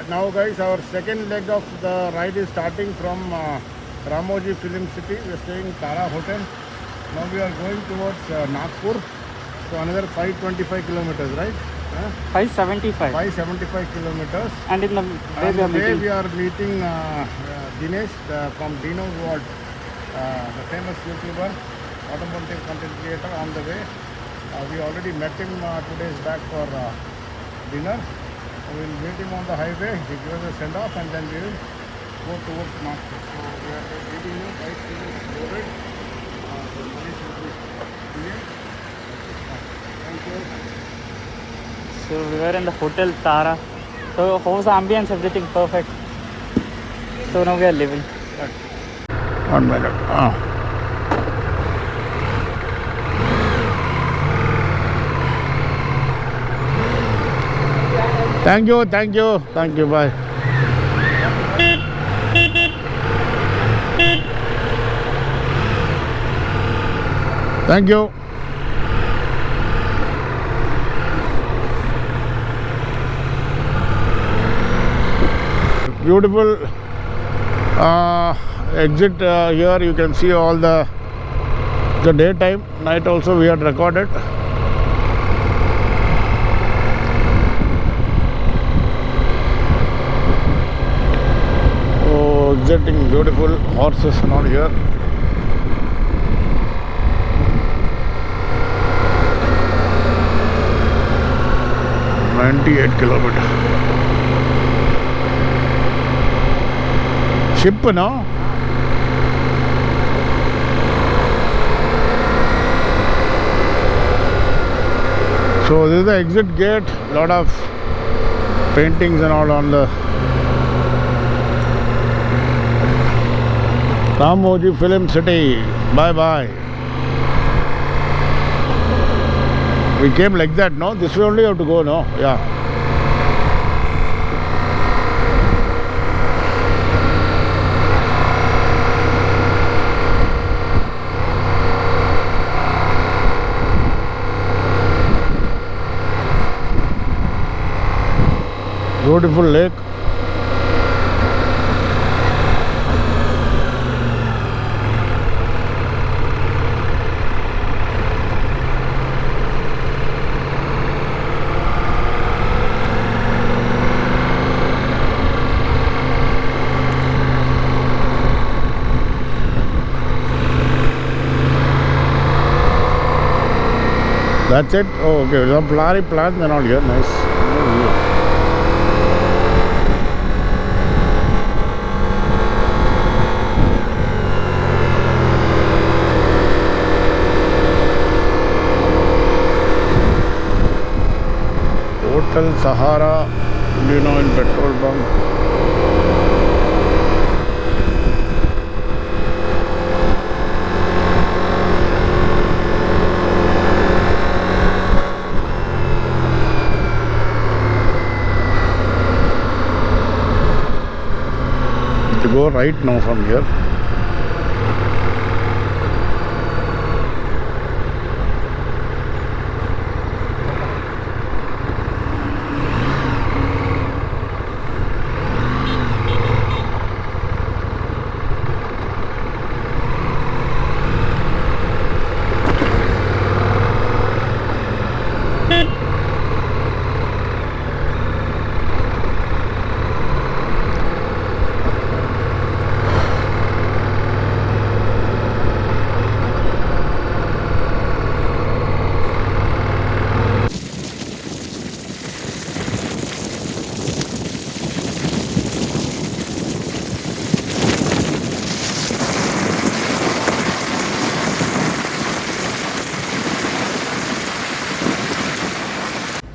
now guys, our second leg of the ride is starting from Ramoji Film City. We are staying Tara Hotel. Now we are going towards Nagpur. So another 525 kilometers, right? 575. 575 kilometers. And in the way we are meeting Dinesh from Dino's World, the famous YouTuber, automotive content creator on the way. We already met him 2 days back for dinner. We will meet him on the highway. He gives us a send off and then we will go towards Nagpur. So we are meeting you right to this road. So Dinesh will be here. Thank you. So we were in the hotel Tara. So how's the ambience? Everything perfect. So now we are leaving. 1 minute. Thank you, bye. Thank you. Beautiful exit here. You can see all the daytime, night also we had recorded. Oh, exiting, beautiful horses and all here. $98 kilometers. Ship, no? So this is the exit gate. Lot of paintings and all on the Ramoji Film City. Bye bye. We came like that, no? This way only have to go, no? Yeah. Beautiful lake. That's it. Oh, okay. Some flowery plants and all here. Nice. Hotel Sahara, you know, in petrol bunk. To go right now from here.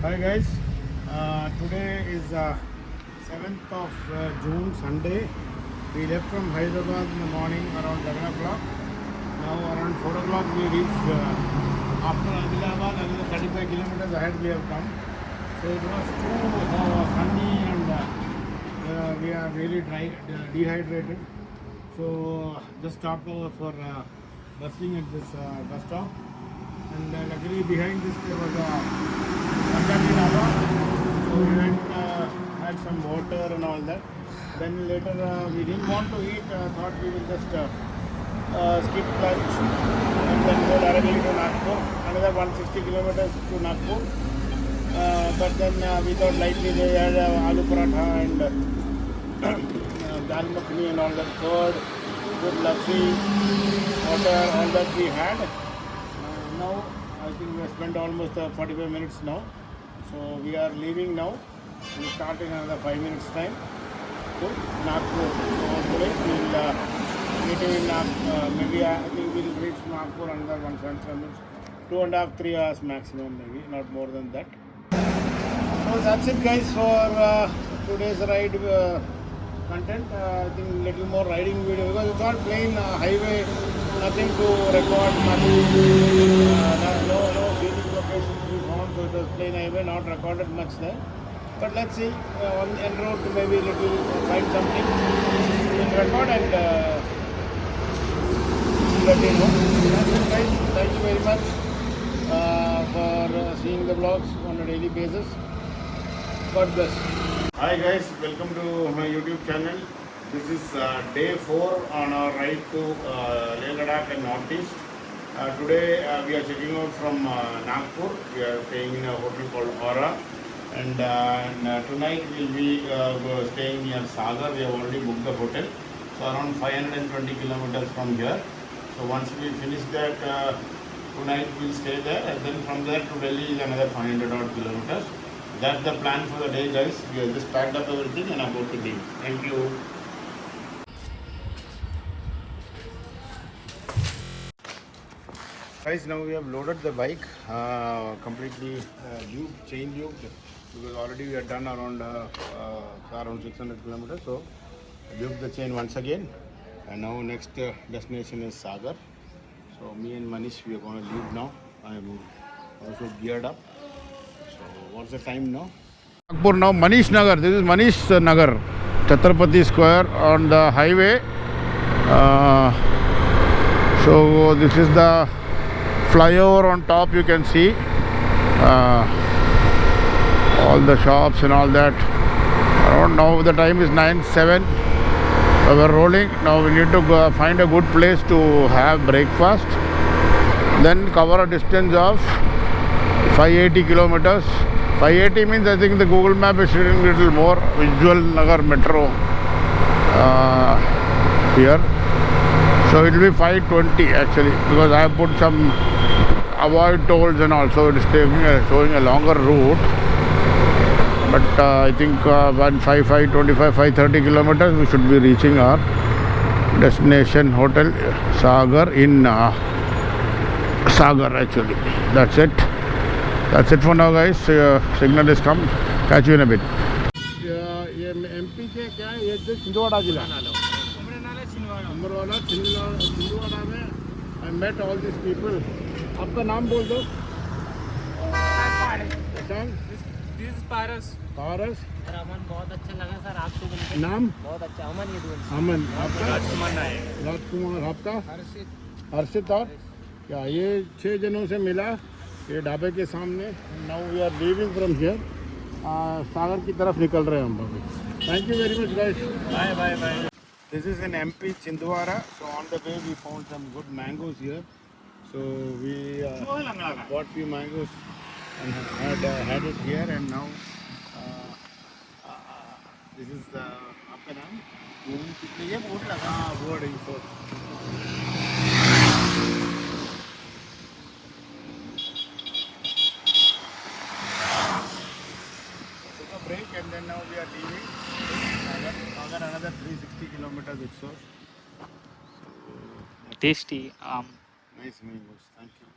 Hi guys, today is 7th of June, Sunday. We left from Hyderabad in the morning around 11 o'clock. Now around 4 o'clock we reached after Adilabad, another 35 kilometers ahead we have come. So it was too sunny and we are really dehydrated. So just stopped over for busting at this bus stop. And luckily behind this there was a Punjabi dhaba. So we went, had some water and all that. Then later we didn't want to eat. Thought we will just skip lunch and then go directly to Nagpur. Another 160 kilometers to Nagpur. But then we thought lightly they had aloo paratha and dal makhani and all that, curd, good lassi, water, all that we had. Now I think we have spent almost 45 minutes now. So we are leaving now. We start in another 5 minutes time to Nagpur. So today we will meet in Nagpur. Maybe I think we will reach Nagpur another 1 minutes, 2.5, 3 hours maximum, maybe not more than that. So that's it, guys, for today's ride content. I think little more riding video because it's all plain highway, nothing to record, nothing, no scenic locations we found. So it was plain highway, not recorded much there. But let's see, on en route maybe little find something we'll record and let you know. That's it, guys. Thank you very much for seeing the vlogs on a daily basis. God bless. Hi guys, welcome to my YouTube channel. This is day 4 on our ride to Leh Ladakh and Northeast. Today we are checking out from Nagpur. We are staying in a hotel called Aura. And tonight we will be staying near Sagar. We have already booked the hotel. So around 520 kilometers from here. So once we finish that, tonight we will stay there. And then from there to Delhi is another 500 odd kilometers. That's the plan for the day, guys. We have just packed up everything and about to leave. Thank you. Guys, now we have loaded the bike, completely lubed, chain lubed, because already we have done around 600 kilometers. So lubed the chain once again, and now next destination is Sagar. So me and Manish, we are going to leave now. I am also geared up. So what's the time now? Nagpur now, Manish Nagar. This is Manish Nagar, Chhatrapati Square on the highway. So this is the flyover on top. You can see all the shops and all that. Around now the time is 9:07. We're rolling. Now we need to go find a good place to have breakfast. Then cover a distance of 580 kilometers. 580 means I think the Google map is showing a little more. Visual Nagar Metro here. So it will be 520 actually, because I have put some avoid tolls and also it is showing a longer route. But I think 525, 530 kilometers we should be reaching our destination hotel Sagar in Sagar actually. That's it. That's it for now, guys. Signal is come. Catch you in a bit. ये MP के क्या है? ये छिंदवाड़ा जिला. छिंदवाड़ा में I met all these people. आपका नाम बोल दो. This is Paras. पारस. अमन, बहुत अच्छा लगा सर आपसे मिलकर. नाम? बहुत अच्छा. अमन यदुवंशी. अमन. आपका? राजकुमार नायक. राजकुमार. आपका? हर्षित. हर्षित. और क्या ये 6 जनों से मिला ये ढाबे के सामने. Now we are leaving from here. Sagar की तरफ निकल रहे हैं हम अभी. Thank you very much guys. Bye bye bye. This is in MP Chindwara. So on the way we found some good mangoes here. So we bought few mangoes and had it here, and now this is the आपका नाम? ये board लगा. हाँ board है board. Took a break and then now we are leaving. Sagar another 360 kilometers or so. Tasty. Nice mangoes. Thank you.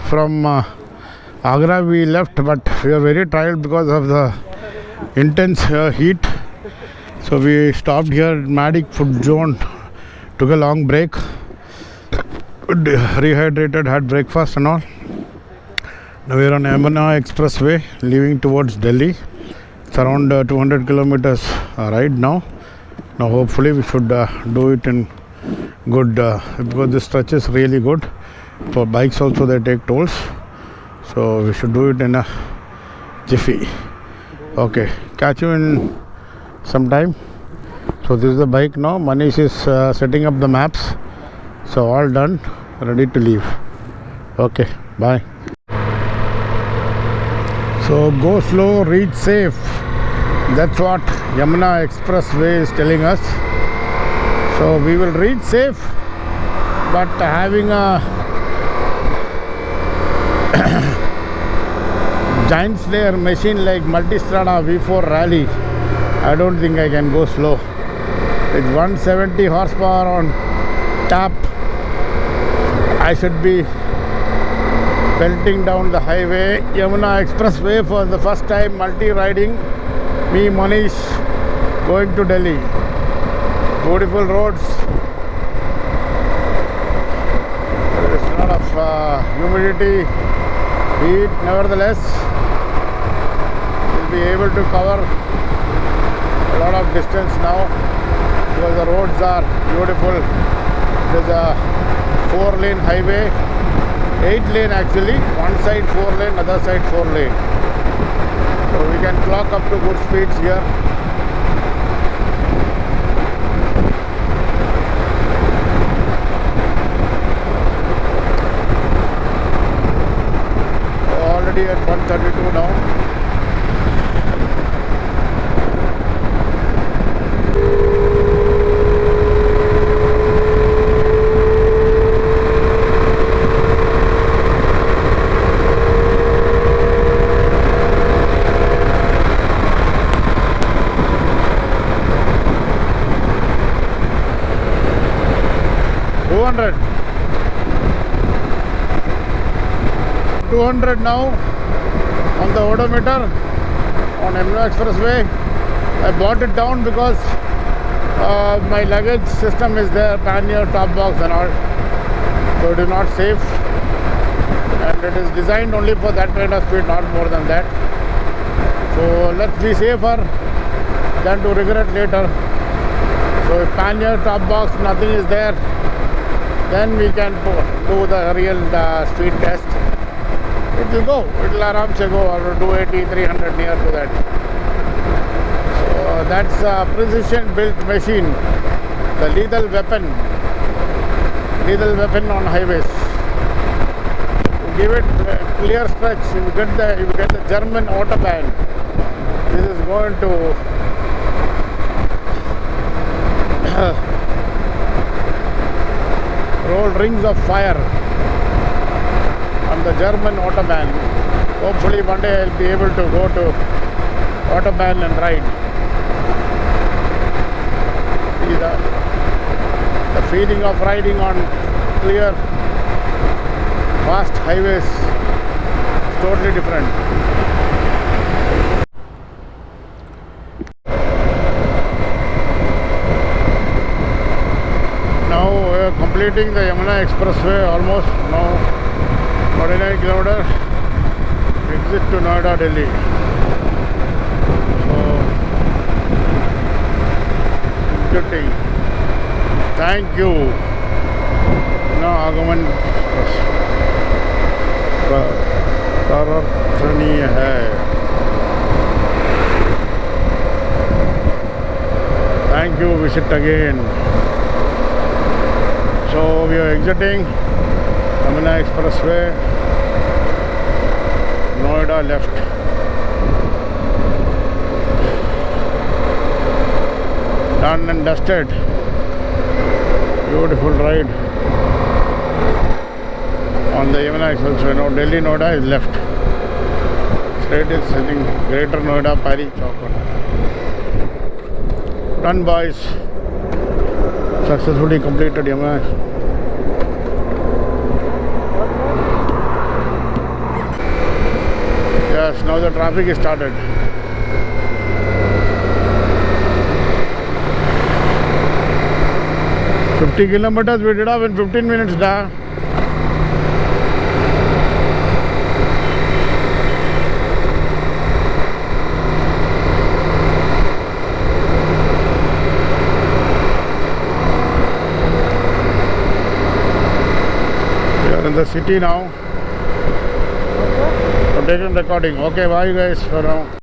From Agra we left, but we are very tired because of the intense heat. So we stopped here at Madik Food Zone took a long break, rehydrated, had breakfast and all. Now we are on Yamuna Expressway leaving towards Delhi. It's around 200 kilometers ride now. Now hopefully we should do it in good because this stretch is really good. For bikes also they take tolls, so we should do it in a jiffy. Okay, catch you in some time. So this is the bike now. Manish is setting up the maps. So all done, ready to leave. Okay, bye. So go slow, reach safe. That's what Yamuna Expressway is telling us. So we will reach safe, but having a giant slayer machine like Multistrada V4 Rally, I don't think I can go slow. With 170 horsepower on tap, I should be pelting down the highway. Yamuna Expressway for the first time, multi-riding. Me, Manish, going to Delhi. Beautiful roads. There is a lot of humidity, heat. Nevertheless, we'll be able to cover a lot of distance now because the roads are beautiful. There's a 4-lane highway, 8-lane actually. One side 4-lane, other side 4-lane. So we can clock up to good speeds here. Already at 132 now. $200 now on the odometer on Yamuna Expressway. I brought it down because my luggage system is there, pannier, top box and all, so it is not safe, and it is designed only for that kind of speed, not more than that. So let's be safer than to regret later. So if pannier, top box, nothing is there, then we can do the real speed test. It will go, it will aram se go, or 280, 300 near to that. So that's a precision built machine, the lethal weapon on highways. You give it a clear stretch, you get the German Autobahn. This is going to roll rings of fire on the German Autobahn. Hopefully one day I'll be able to go to Autobahn and ride. See the feeling of riding on clear, fast highways is totally different. Now we are completing the Yamuna Expressway almost now. 49 kilometers, exit to Noida, Delhi. So, exiting. Thank you. Now, Agaman प्रार्थनीय है. Thank you. Visit again. So we are exiting Yamuna Expressway, Noida left. Done and dusted. Beautiful ride on the Yamuna Expressway. Now Delhi Noida is left. Straight is sitting Greater Noida, Pari Chowk. Done, boys. Successfully completed Yamuna. Yes, now the traffic is started. 50 kilometers we did off in 15 minutes, da. We are in the city now. I'm taking recording. Okay, bye guys for now.